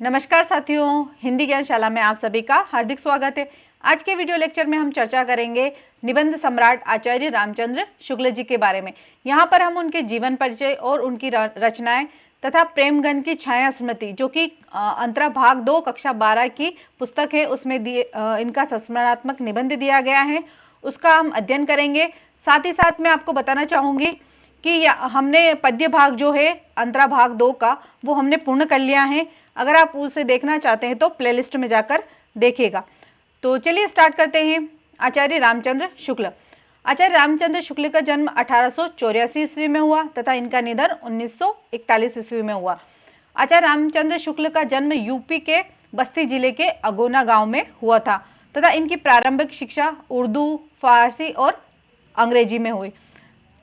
नमस्कार साथियों, हिंदी ज्ञानशाला में आप सभी का हार्दिक स्वागत है। आज के वीडियो लेक्चर में हम चर्चा करेंगे निबंध सम्राट आचार्य रामचंद्र शुक्ल जी के बारे में। यहाँ पर हम उनके जीवन परिचय और उनकी रचनाएं तथा प्रेमगन की छाया स्मृति, जो कि अंतरा भाग 2 कक्षा 12 की पुस्तक है, उसमें इनका संस्मरणात्मक निबंध दिया गया है, उसका हम अध्ययन करेंगे। साथ ही साथ मैं आपको बताना चाहूंगी कि हमने पद्य भाग जो है अंतरा भाग 2 का, वो हमने पूर्ण कर लिया है। अगर आप उसे देखना चाहते हैं तो प्लेलिस्ट में जाकर देखिएगा। तो चलिए स्टार्ट करते हैं। आचार्य रामचंद्र शुक्ल। आचार्य रामचंद्र शुक्ल का जन्म 1884 ईस्वी में हुआ तथा इनका निधन 1941 ईस्वी में हुआ। आचार्य रामचंद्र शुक्ल का जन्म यूपी के बस्ती जिले के अगोना गांव में हुआ था तथा इनकी प्रारंभिक शिक्षा उर्दू, फारसी और अंग्रेजी में हुई।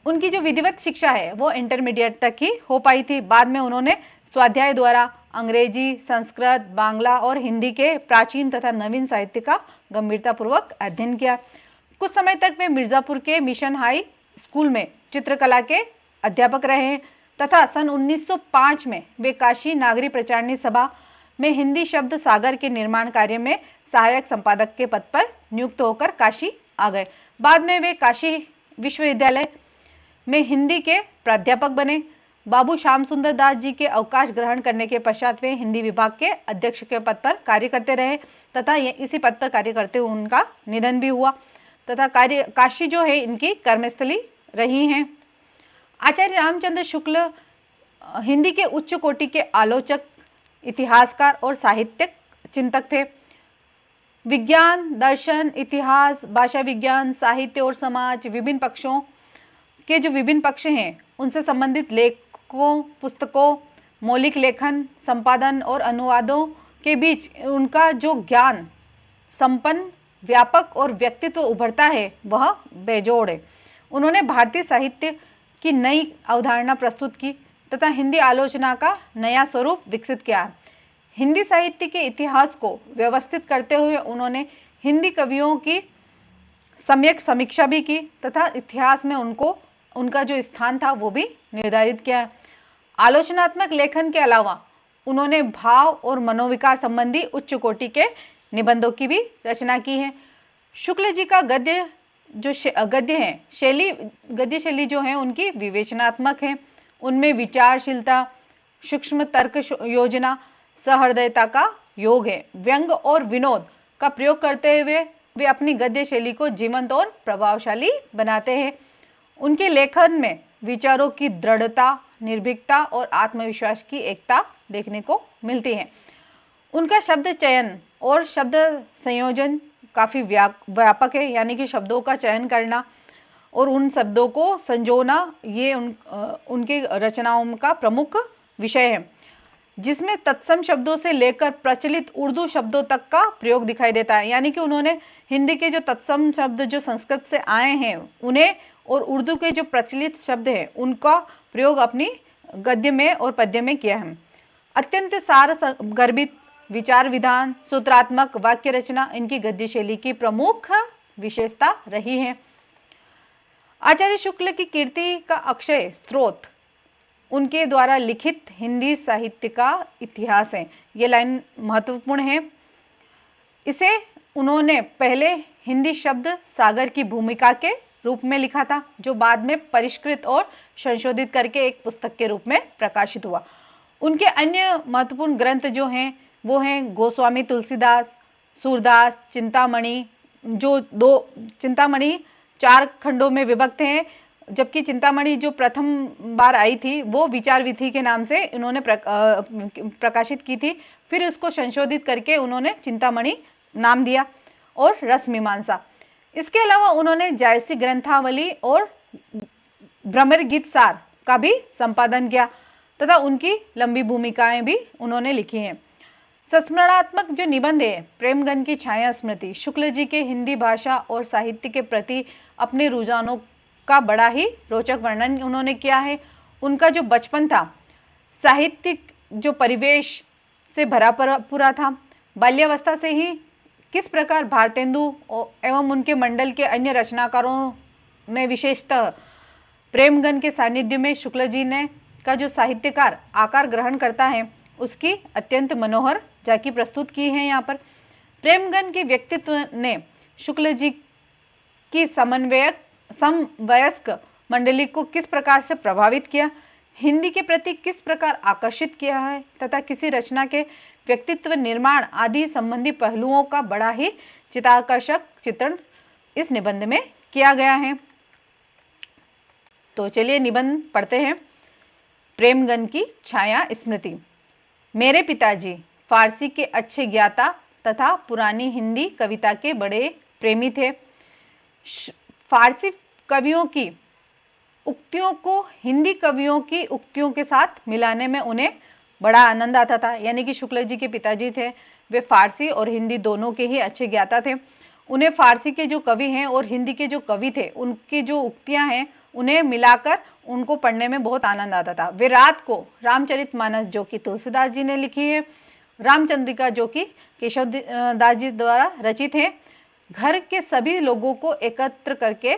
उनकी जो विधिवत शिक्षा है वो इंटरमीडिएट तक ही हो पाई थी। बाद में उन्होंने स्वाध्याय द्वारा अंग्रेजी, संस्कृत, बांग्ला और हिंदी के प्राचीन तथा नवीन साहित्य का गंभीरतापूर्वक अध्ययन किया। कुछ समय तक वे मिर्जापुर के मिशन हाई स्कूल में चित्रकला के अध्यापक रहे तथा सन 1905 में वे काशी नागरी प्रचारणी सभा में हिंदी शब्द सागर के निर्माण कार्य में सहायक संपादक के पद पर नियुक्त होकर काशी आ गए। बाद में वे काशी विश्वविद्यालय में हिंदी के प्राध्यापक बने। बाबू श्याम सुंदर दास जी के अवकाश ग्रहण करने के पश्चात वे हिंदी विभाग के अध्यक्ष के पद पर कार्य करते रहे तथा इसी पद पर कार्य करते हुए उनका निधन भी हुआ तथा काशी जो है इनकी कर्मस्थली रही हैं। आचार्य रामचंद्र शुक्ल हिंदी के उच्च कोटि के आलोचक, इतिहासकार और साहित्यिक चिंतक थे। विज्ञान, दर्शन, इतिहास, भाषा विज्ञान, साहित्य और समाज विभिन्न पक्षों के जो विभिन्न पक्ष हैं उनसे संबंधित लेखों, पुस्तकों, मौलिक लेखन, संपादन और अनुवादों के बीच उनका जो ज्ञान संपन्न, व्यापक और व्यक्तित्व उभरता है वह बेजोड़ है। उन्होंने भारतीय साहित्य की नई अवधारणा प्रस्तुत की तथा हिंदी आलोचना का नया स्वरूप विकसित किया। हिंदी साहित्य के इतिहास को व्यवस्थित करते हुए उन्होंने हिंदी कवियों की सम्यक समीक्षा भी की तथा इतिहास में उनका जो स्थान था वो भी निर्धारित किया। आलोचनात्मक लेखन के अलावा उन्होंने भाव और मनोविकार संबंधी उच्च कोटि के निबंधों की भी रचना की है। शुक्ल जी का गद्य शैली जो है उनकी विवेचनात्मक है। उनमें विचारशीलता, सूक्ष्म तर्क योजना, सहृदयता का योग है। व्यंग और विनोद का प्रयोग करते हुए वे अपनी गद्य शैली को जीवंत और प्रभावशाली बनाते हैं। उनके लेखन में विचारों की दृढ़ता, निर्भीकता और आत्मविश्वास की एकता देखने को मिलती है। उनका शब्द चयन और शब्द संयोजन काफी व्यापक है, यानी कि शब्दों का चयन करना और उन शब्दों को संजोना ये उनकी रचनाओं का प्रमुख विषय है, जिसमें तत्सम शब्दों से लेकर प्रचलित उर्दू शब्दों तक का प्रयोग दिखाई देता है। यानी कि उन्होंने हिंदी के जो तत्सम शब्द जो संस्कृत से आए हैं उन्हें और उर्दू के जो प्रचलित शब्द हैं उनका प्रयोग अपनी गद्य में और पद्य में किया है। अत्यंत सार गर्भित विचार विधान, सूत्रात्मक वाक्य रचना इनकी गद्य शैली की प्रमुख विशेषता रही है। आचार्य शुक्ल की कीर्ति का अक्षय स्रोत उनके द्वारा लिखित हिंदी साहित्य का इतिहास है। ये लाइन महत्वपूर्ण है। इसे उन्होंने पहले हिंदी शब्द सागर की भूमिका के रूप में लिखा था, जो बाद में परिष्कृत और संशोधित करके एक पुस्तक के रूप में प्रकाशित हुआ। उनके अन्य महत्वपूर्ण ग्रंथ जो हैं वो हैं गोस्वामी तुलसीदास, सूरदास, चिंतामणि। चिंतामणि 4 खंडों में विभक्त हैं, जबकि चिंतामणि जो प्रथम बार आई थी वो विचार विधि के नाम से इन्होंने प्रकाशित की थी। फिर उसको संशोधित करके उन्होंने चिंतामणि नाम दिया। और रस मीमांसा। इसके अलावा उन्होंने जायसी ग्रंथावली और भ्रमर गीत सार का भी संपादन किया तथा उनकी लंबी भूमिकाएं भी उन्होंने लिखी हैं। संस्मरणात्मक जो निबंध है प्रेमगन की छाया स्मृति, शुक्ल जी के हिंदी भाषा और साहित्य के प्रति अपने रुझानों का बड़ा ही रोचक वर्णन उन्होंने किया है। उनका जो बचपन था साहित्यिक जो परिवेश से भरा पूरा था। बाल्यावस्था से ही किस प्रकार भारतेंदु एवं उनके मंडल के अन्य रचनाकारों में विशेषतः प्रेमगन के सानिध्य में शुक्ल जी ने का जो साहित्यकार आकार ग्रहण करता है उसकी अत्यंत मनोहर झांकी प्रस्तुत की है। यहाँ पर प्रेमगन के व्यक्तित्व ने शुक्ल जी की समवयस्क मंडली को किस प्रकार से प्रभावित किया, हिंदी के प्रति किस प्रकार आकर्षित किया है तथा किसी रचना के व्यक्तित्व निर्माण आदि संबंधी पहलुओं का बड़ा ही चित्ताकर्षक चित्रण इस निबंध में किया गया है। तो चलिए निबंध पढ़ते हैं। प्रेमगन की छाया स्मृति। मेरे पिताजी फारसी के अच्छे ज्ञाता तथा पुरानी हिंदी कविता के बड़े प्रेमी थे। फारसी कवियों की उक्तियों को हिंदी कवियों की उक्तियों के साथ मिलाने में उन्हें बड़ा आनंद आता था। यानी कि शुक्ल जी के पिताजी थे, वे फारसी और हिंदी दोनों के ही अच्छे ज्ञाता थे। उन्हें फारसी के जो कवि हैं और हिंदी के जो कवि थे उनकी जो उक्तियां हैं उन्हें मिलाकर उनको पढ़ने में बहुत आनंद आता था। वे रात को रामचरितमानस जो कि तुलसीदास जी ने लिखी है, रामचंद्रिका जो कि केशव दास जी द्वारा रचित है, घर के सभी लोगों को एकत्र करके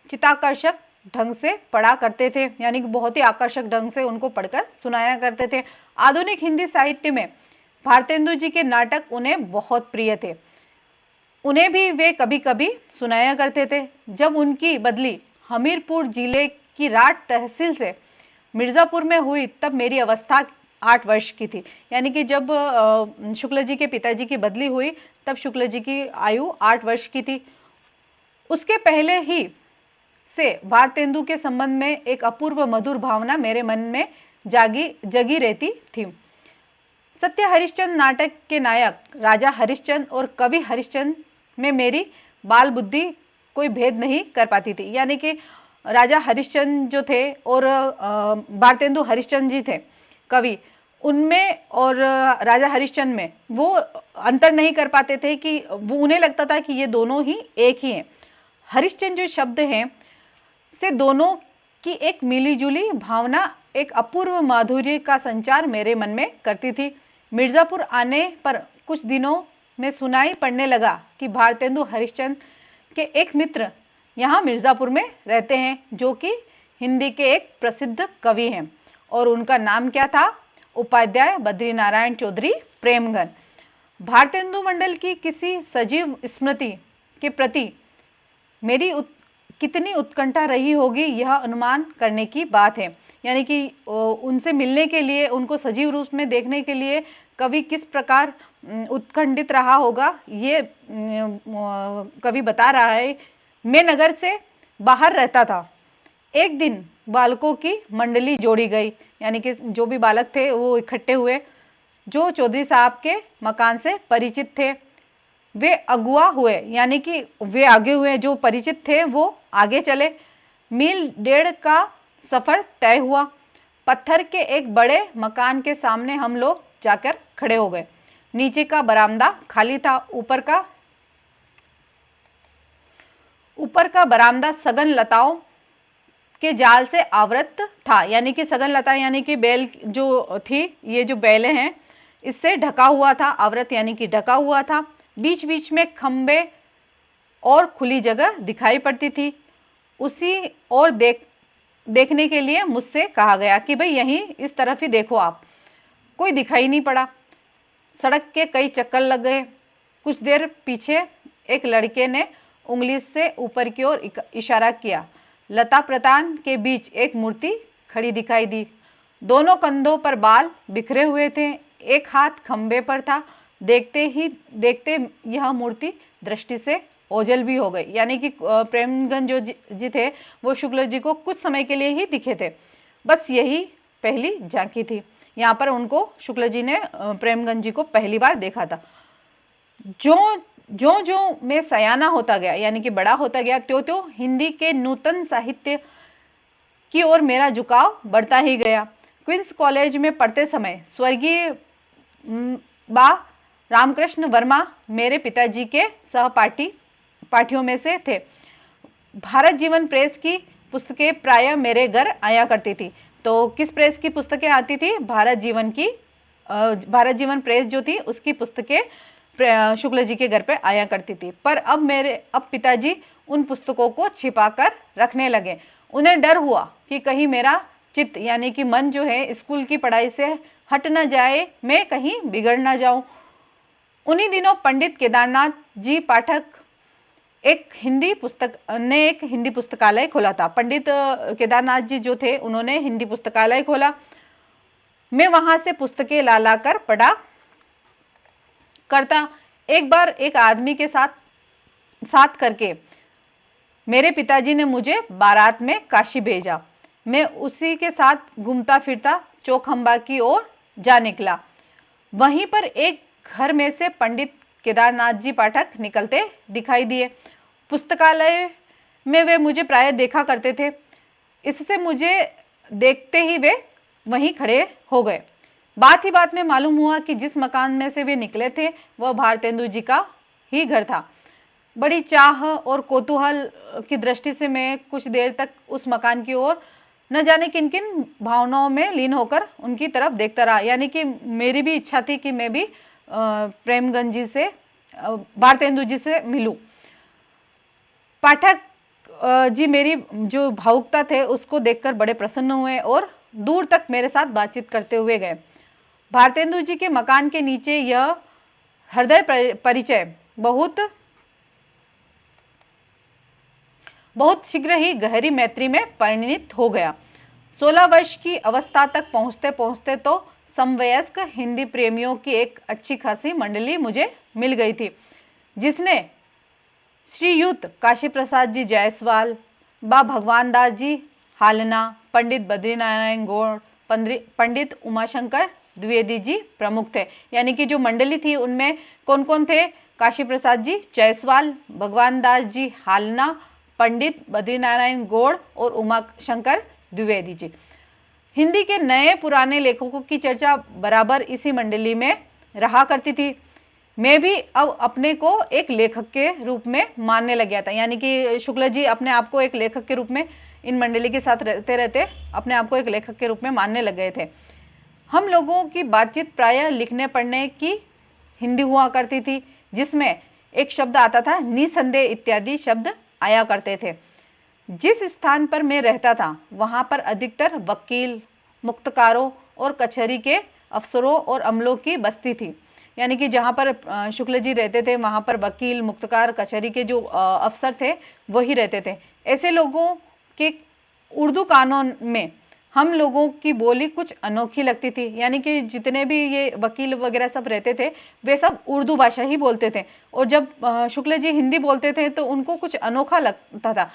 चित्ताकर्षक ढंग से पढ़ा करते थे। यानी कि बहुत ही आकर्षक ढंग से उनको पढ़कर सुनाया करते थे। आधुनिक हिंदी साहित्य में भारतेंदु जी के नाटक उन्हें बहुत प्रिय थे। उन्हें भी वे कभी कभी सुनाया करते थे। जब उनकी बदली हमीरपुर जिले की राठ तहसील से मिर्जापुर में हुई तब मेरी अवस्था 8 वर्ष की थी। यानी कि जब शुक्ल जी के पिताजी की बदली हुई तब शुक्ल जी की आयु 8 वर्ष की थी। उसके पहले ही से भारतेंदु के संबंध में एक अपूर्व मधुर भावना मेरे मन में जगी रहती थी। सत्य हरिश्चंद्र नाटक के नायक राजा हरिश्चंद्र और कवि हरिश्चंद्र में मेरी बाल बुद्धि कोई भेद नहीं कर पाती थी। यानी कि राजा हरिश्चंद्र जो थे और भारतेंदु हरिश्चंद्र जी थे कवि, उनमें और राजा हरिश्चंद्र में वो अंतर नहीं कर पाते थे कि वो उन्हें लगता था कि ये दोनों ही एक ही हैं। हरिश्चंद्र जो शब्द हैं से दोनों की एक मिलीजुली भावना एक अपूर्व माधुर्य का संचार मेरे मन में करती थी। मिर्जापुर आने पर कुछ दिनों में सुनाई पड़ने लगा कि भारतेंदु हरिश्चंद्र के एक मित्र यहाँ मिर्जापुर में रहते हैं जो कि हिंदी के एक प्रसिद्ध कवि हैं और उनका नाम क्या था? उपाध्याय बद्रीनारायण चौधरी प्रेमगन। भारतेंदु मंडल की किसी सजीव स्मृति के प्रति मेरी कितनी उत्कंठा रही होगी यह अनुमान करने की बात है। यानी कि उनसे मिलने के लिए, उनको सजीव रूप में देखने के लिए कवि किस प्रकार उत्कंठित रहा होगा ये कवि बता रहा है। मैं नगर से बाहर रहता था। एक दिन बालकों की मंडली जोड़ी गई, यानी कि जो भी बालक थे वो इकट्ठे हुए जो चौधरी साहब के मकान से परिचित थे। वे अगुआ हुए, यानी कि वे आगे हुए, जो परिचित थे वो आगे चले। मील 1.5 का सफर तय हुआ। पत्थर के एक बड़े मकान के सामने हम लोग जाकर खड़े हो गए। नीचे का बरामदा खाली था, ऊपर का बरामदा सघन लताओं के जाल से आवृत था। यानी कि सघन लता यानी कि बेल जो थी, ये जो बेलें हैं इससे ढका हुआ था। आवृत यानी कि ढका हुआ था। बीच बीच में खंबे और खुली जगह दिखाई पड़ती थी। उसी और देखने के लिए मुझसे कहा गया कि भाई यहीं इस तरफ ही देखो आप। कोई दिखाई नहीं पड़ा। सड़क के कई चक्कर लग गए। कुछ देर पीछे एक लड़के ने उंगली से ऊपर की ओर इशारा किया। लता प्रतान के बीच एक मूर्ति खड़ी दिखाई दी। दोनों कंधों पर बाल बिखरे हुए थे। एक हाथ खंबे पर था। देखते ही देखते यह मूर्ति दृष्टि से ओझल भी हो गई। यानी कि प्रेमगन जो जी थे वो शुक्ल जी को कुछ समय के लिए ही दिखे थे। बस यही पहली झांकी थी। यहाँ पर उनको शुक्ल जी ने प्रेमगन जी को पहली बार देखा था। जो मैं सयाना होता गया, यानी कि बड़ा होता गया, त्यों हिंदी के नूतन साहित्य की ओर मेरा झुकाव बढ़ता ही गया। क्वींस कॉलेज में पढ़ते समय स्वर्गीय बा रामकृष्ण वर्मा मेरे पिताजी के पाठियों में से थे। भारत जीवन प्रेस की पुस्तकें प्रायः मेरे घर आया करती थी। तो किस प्रेस की पुस्तकें आती थी? भारत जीवन प्रेस जो थी उसकी पुस्तकें शुक्ल जी के घर पे आया करती थी। पर अब पिताजी उन पुस्तकों को छिपाकर रखने लगे। उन्हें डर हुआ कि कहीं मेरा चित्त यानी कि मन जो है स्कूल की पढ़ाई से हट न जाए, मैं कहीं बिगड़ न जाऊं। उन्हीं दिनों पंडित केदारनाथ जी पाठक एक हिंदी पुस्तकालय खोला था। पंडित केदारनाथ जी जो थे उन्होंने हिंदी पुस्तकालय खोला। मैं वहां से पुस्तकें ला ला कर पढ़ा करता। एक बार एक आदमी के साथ करके मेरे पिताजी ने मुझे बारात में काशी भेजा। मैं उसी के साथ घूमता फिरता चौखंबा की ओर जा निकला। वहीं पर एक घर में से पंडित केदारनाथ जी पाठक निकलते दिखाई दिए। पुस्तकालय में वे मुझे प्राय देखा करते थे, इससे मुझे देखते ही वे वहीं खड़े हो गए। बात ही बात में मालूम हुआ कि जिस मकान में से वे निकले थे वह भारतेंदु जी का ही घर था। बड़ी चाह और कौतूहल की दृष्टि से मैं कुछ देर तक उस मकान की ओर न जाने किन किन भावनाओं में लीन होकर उनकी तरफ देखता रहा। यानी कि मेरी भी इच्छा थी कि मैं भी प्रेमगंज जी से, भारतेंदु जी से मिलूं। पाठक जी मेरी जो भावुकता थे उसको देखकर बड़े प्रसन्न हुए और दूर तक मेरे साथ बातचीत करते हुए गए। भारतेंदु जी के मकान के नीचे यह हृदय परिचय बहुत शीघ्र ही गहरी मैत्री में परिणित हो गया। 16 वर्ष की अवस्था तक पहुंचते पहुंचते तो समवयस्क हिंदी प्रेमियों की एक अच्छी खासी मंडली मुझे मिल गई थी, जिसने श्रीयुत काशी प्रसाद जी जायसवाल, बा भगवान दास जी हालना, पंडित बद्रीनारायण गौड़, पंडित उमाशंकर द्विवेदी जी प्रमुख थे। यानी कि जो मंडली थी उनमें कौन कौन थे? काशी प्रसाद जी जायसवाल, भगवान दास जी हालना, पंडित बद्रीनारायण गौड़ और उमाशंकर द्विवेदी जी। हिंदी के नए पुराने लेखकों की चर्चा बराबर इसी मंडली में रहा करती थी। मैं भी अब अपने को एक लेखक के रूप में मानने लग गया था। यानी कि शुक्ल जी अपने आप को एक लेखक के रूप में इन मंडली के साथ रहते रहते अपने आप को एक लेखक के रूप में मानने लग गए थे। हम लोगों की बातचीत प्रायः लिखने पढ़ने की हिंदी हुआ करती थी, जिसमें एक शब्द आता था निसंदेह इत्यादि शब्द आया करते थे। जिस स्थान पर मैं रहता था वहां पर अधिकतर वकील, मुक्तकारों और कचहरी के अफसरों और अमलों की बस्ती थी। यानी कि जहां पर शुक्ल जी रहते थे वहां पर वकील, मुक्तकार, कचहरी के जो अफसर थे वही रहते थे। ऐसे लोगों के उर्दू कानून में हम लोगों की बोली कुछ अनोखी लगती थी। यानी कि जितने भी ये वकील वगैरह सब रहते थे वे सब उर्दू भाषा ही बोलते थे, और जब शुक्ल जी हिंदी बोलते थे तो उनको कुछ अनोखा लगता था।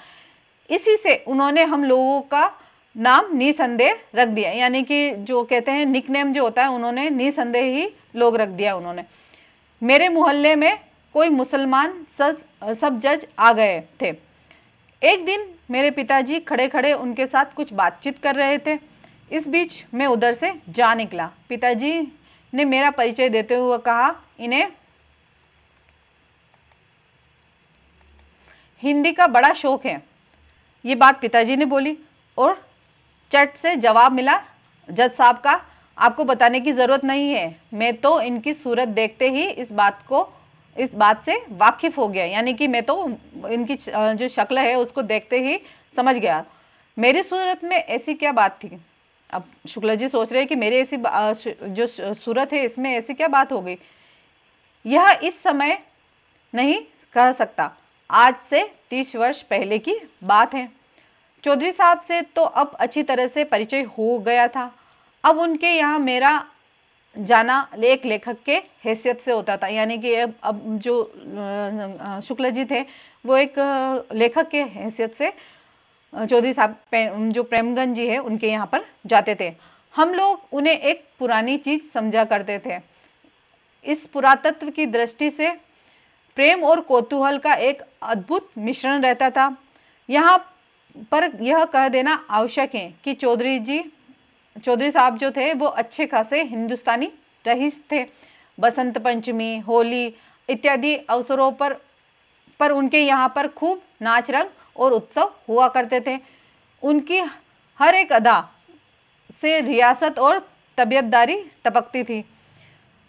इसी से उन्होंने हम लोगों का नाम निसंदेह रख दिया। यानी कि जो कहते हैं निकनेम जो होता है, उन्होंने निसंदेह ही लोग रख दिया उन्होंने। मेरे मोहल्ले में कोई मुसलमान सब जज आ गए थे। एक दिन मेरे पिताजी खड़े खड़े उनके साथ कुछ बातचीत कर रहे थे। इस बीच मैं उधर से जा निकला। पिताजी ने मेरा परिचय देते हुए कहा, इन्हें हिंदी का बड़ा शौक है। ये बात पिताजी ने बोली और चट से जवाब मिला, जज साहब का आपको बताने की जरूरत नहीं है, मैं तो इनकी सूरत देखते ही इस बात से वाकिफ हो गया। यानी कि मैं तो इनकी जो शक्ल है उसको देखते ही समझ गया। मेरी सूरत में ऐसी क्या बात थी? अब शुक्ला जी सोच रहे हैं कि मेरी ऐसी जो सूरत है इसमें ऐसी क्या बात हो गई। यह इस समय नहीं कह सकता, आज से 30 वर्ष पहले की बात है। चौधरी साहब से तो अब अच्छी तरह से परिचय हो गया था। अब उनके यहाँ मेरा जाना एक लेखक के हैसियत से होता था। यानी कि अब जो शुक्ल जी थे वो एक लेखक के हैसियत से चौधरी साहब जो प्रेमगंज जी है उनके यहाँ पर जाते थे। हम लोग उन्हें एक पुरानी चीज समझा करते थे। इस पुरातत्व की दृष्टि से प्रेम और कौतूहल का एक अद्भुत मिश्रण रहता था। यहाँ पर यह कह देना आवश्यक है कि चौधरी साहब जो थे वो अच्छे खासे हिंदुस्तानी रईस थे। बसंत पंचमी, होली इत्यादि अवसरों पर उनके यहाँ पर खूब नाच रंग और उत्सव हुआ करते थे। उनकी हर एक अदा से रियासत और तबीयतदारी टपकती थी।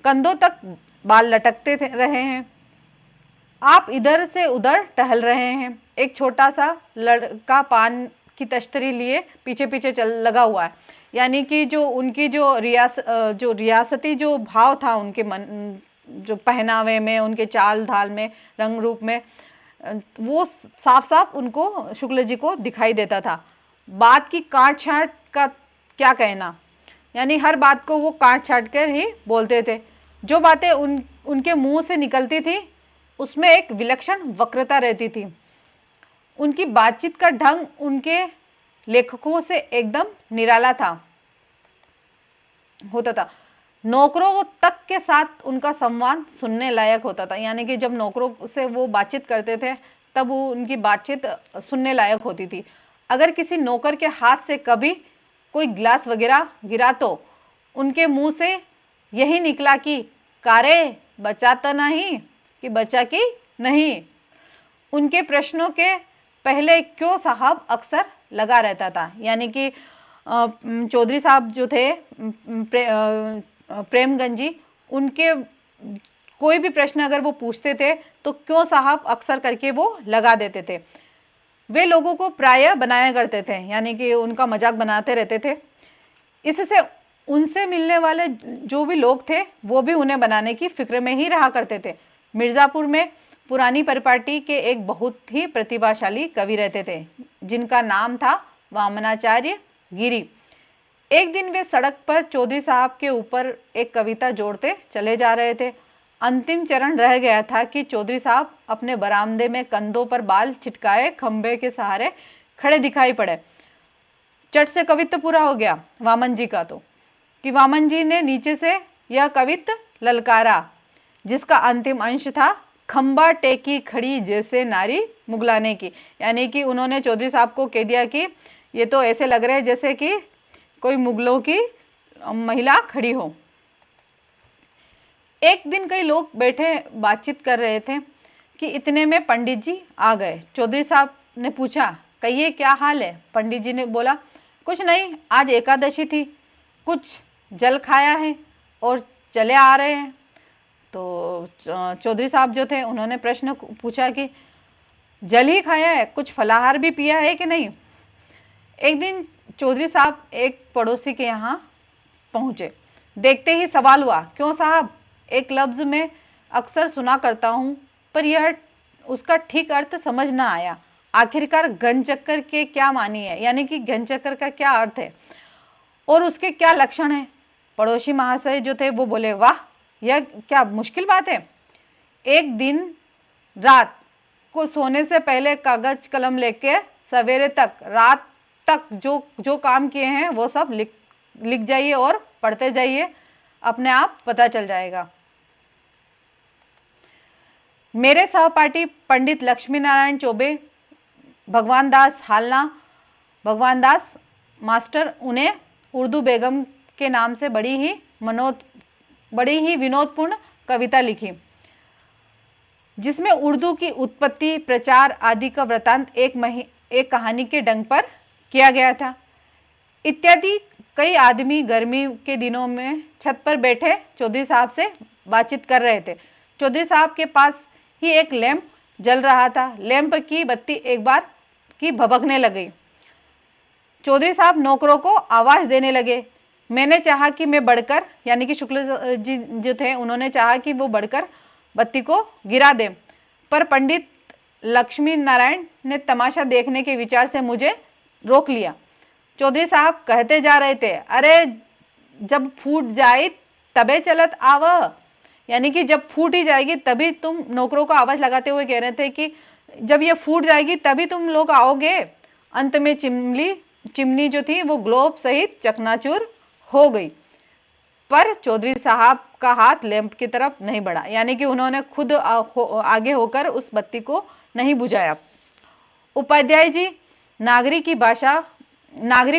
कंधों तक बाल लटकते रहे हैं। आप इधर से उधर टहल रहे हैं। एक छोटा सा लड़का पान की तश्तरी लिए पीछे पीछे चल लगा हुआ है। यानी कि जो उनकी जो रियासती जो भाव था उनके मन, जो पहनावे में, उनके चाल ढाल में, रंग रूप में, वो साफ साफ उनको शुक्ल जी को दिखाई देता था। बात की काट छाट का क्या कहना, यानी हर बात को वो काट छाट कर ही बोलते थे। जो बातें उनके मुंह से निकलती थी उसमें एक विलक्षण वक्रता रहती थी। उनकी बातचीत का ढंग उनके लेखकों से एकदम निराला होता था। नौकरों तक के साथ उनका संवाद सुनने लायक होता था। यानी कि जब नौकरों से वो बातचीत करते थे तब वो उनकी बातचीत सुनने लायक होती थी। अगर किसी नौकर के हाथ से कभी कोई गिलास वगैरह गिरा तो उनके मुंह से यही निकला कि कारे बचा तो नहीं कि बचा कि नहीं। उनके प्रश्नों के पहले क्यों साहब अक्सर लगा रहता था। यानी कि चौधरी साहब जो थे प्रेमगंज जी, उनके कोई भी प्रश्न अगर वो पूछते थे तो क्यों साहब अक्सर करके वो लगा देते थे। वे लोगों को प्रायः बनाया करते थे, यानी कि उनका मजाक बनाते रहते थे। इससे उनसे मिलने वाले जो भी लोग थे वो भी उन्हें बनाने की फिक्र में ही रहा करते थे। मिर्जापुर में पुरानी परिपाटी के एक बहुत ही प्रतिभाशाली कवि रहते थे जिनका नाम था वामनाचार्य गिरी। एक दिन वे सड़क पर चौधरी साहब के ऊपर एक कविता जोड़ते चले जा रहे थे। अंतिम चरण रह गया था कि चौधरी साहब अपने बरामदे में कंधों पर बाल छिटकाए खंबे के सहारे खड़े दिखाई पड़े। चट से कवित्व पूरा हो गया वामन जी का, तो कि वामन जी ने नीचे से यह कवित्व ललकारा जिसका अंतिम अंश था खंबा टेकी खड़ी जैसे नारी मुगलाने की। यानी कि उन्होंने चौधरी साहब को कह दिया कि ये तो ऐसे लग रहे हैं जैसे कि कोई मुगलों की महिला खड़ी हो। एक दिन कई लोग बैठे बातचीत कर रहे थे कि इतने में पंडित जी आ गए। चौधरी साहब ने पूछा, कहिए क्या हाल है? पंडित जी ने बोला, कुछ नहीं, आज एकादशी थी, कुछ जल खाया है और चले आ रहे हैं। तो चौधरी साहब जो थे उन्होंने प्रश्न पूछा कि जल ही खाया है, कुछ फलाहार भी पिया है कि नहीं? एक दिन चौधरी साहब एक पड़ोसी के यहाँ पहुंचे। देखते ही सवाल हुआ, क्यों साहब? एक लफ्ज में अक्सर सुना करता हूँ पर यह उसका ठीक अर्थ समझ ना आया। आखिरकार घन चक्कर के क्या मानी है, यानी कि घन चक्कर का क्या अर्थ है और उसके क्या लक्षण है? पड़ोसी महाशय जो थे वो बोले, वाह, यह क्या मुश्किल बात है। एक दिन रात को सोने से पहले कागज कलम लेके सवेरे तक, रात तक जो काम किए हैं वो सब लिख जाइए और पढ़ते जाइए, अपने आप पता चल जाएगा। मेरे सहपाठी पंडित लक्ष्मी नारायण चौबे, भगवान दास हालना, भगवान दास मास्टर, उन्हें उर्दू बेगम के नाम से बड़ी ही विनोदपूर्ण कविता लिखी जिसमें उर्दू की उत्पत्ति, प्रचार आदि का वृतांत एक कहानी के ढंग पर किया गया था। इत्यादि कई आदमी गर्मी के दिनों में छत पर बैठे चौधरी साहब से बातचीत कर रहे थे। चौधरी साहब के पास ही एक लैंप जल रहा था। लैंप की बत्ती एक बार की भभकने लगी। चौधरी साहब नौकरों को आवाज देने लगे। मैंने चाहा कि मैं बढ़कर, यानी कि शुक्ल जी जो थे उन्होंने चाहा कि वो बढ़कर बत्ती को गिरा दें, पर पंडित लक्ष्मी नारायण ने तमाशा देखने के विचार से मुझे रोक लिया। चौधरी साहब कहते जा रहे थे, अरे जब फूट जाए तबे चलत आव, यानी कि जब फूट ही जाएगी तभी तुम, नौकरों को आवाज लगाते हुए कह रहे थे कि जब ये फूट जाएगी तभी तुम लोग आओगे। अंत में चिमनी जो थी वो ग्लोब सहित चकनाचूर हो गई, पर चौधरी साहब का हाथ लैंप की तरफ नहीं बढ़ा, यानी कि उन्होंने खुद आगे होकर उस बत्ती को नहीं बुझाया। उपाध्याय जी नागरी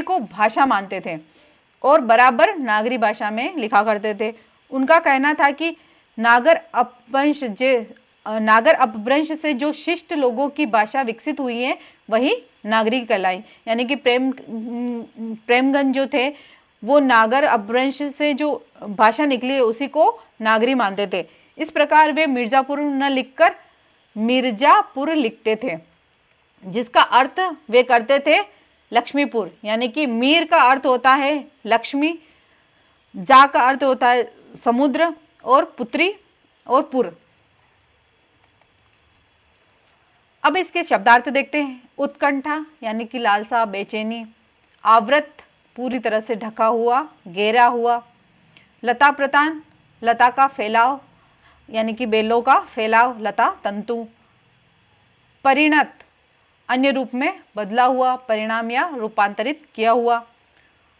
को भाषा मानते थे और बराबर नागरी भाषा में लिखा करते थे। उनका कहना था कि नागर अपभ्रंश से जो शिष्ट लोगों की भाषा विकसित हुई है वही नागरी कहलाई। यानी कि प्रेमगंज जो थे वो नागर अपभ्रंश से जो भाषा निकली है उसी को नागरी मानते थे। इस प्रकार वे मिर्जापुर न लिखकर मिर्जापुर लिखते थे, जिसका अर्थ वे करते थे लक्ष्मीपुर, यानी कि मीर का अर्थ होता है लक्ष्मी, जा का अर्थ होता है समुद्र, और पुत्री और पुर। अब इसके शब्दार्थ देखते हैं। उत्कंठा यानी कि लालसा, बेचैनी। आवृत पूरी तरह से ढका हुआ, घेरा हुआ। लता प्रतान, लता का फैलाव यानी कि बेलों का फैलाव, लता तंतु। परिणत अन्य रूप में बदला हुआ, परिणाम या रूपांतरित किया हुआ।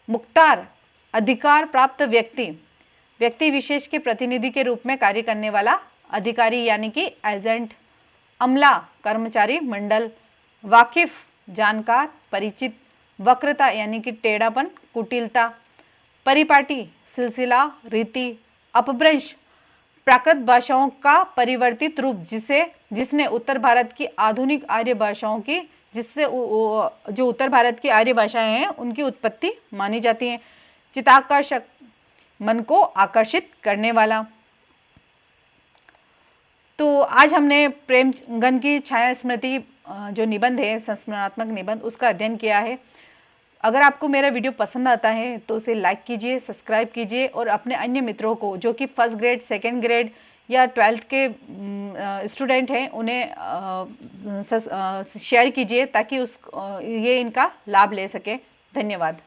मुख्तार अधिकार प्राप्त व्यक्ति, व्यक्ति विशेष के प्रतिनिधि के रूप में कार्य करने वाला अधिकारी यानी कि एजेंट। अमला कर्मचारी मंडल। वाकिफ जानकार, परिचित। वक्रता यानी कि टेढ़ापन, कुटिलता। परिपाटी सिलसिला, रीति। अपभ्रंश प्राकृत भाषाओं का परिवर्तित रूप, जिसने उत्तर भारत की आधुनिक आर्य भाषाओं की, जिससे जो उत्तर भारत की आर्य भाषाएं हैं उनकी उत्पत्ति मानी जाती है। चित्ताकर्षक मन को आकर्षित करने वाला। तो आज हमने प्रेमगन की छाया स्मृति जो निबंध है, संस्मरणात्मक निबंध, उसका अध्ययन किया है। अगर आपको मेरा वीडियो पसंद आता है तो उसे लाइक कीजिए, सब्सक्राइब कीजिए और अपने अन्य मित्रों को जो कि फर्स्ट ग्रेड, सेकेंड ग्रेड या 12th के स्टूडेंट हैं उन्हें शेयर कीजिए ताकि ये इनका लाभ ले सके। धन्यवाद।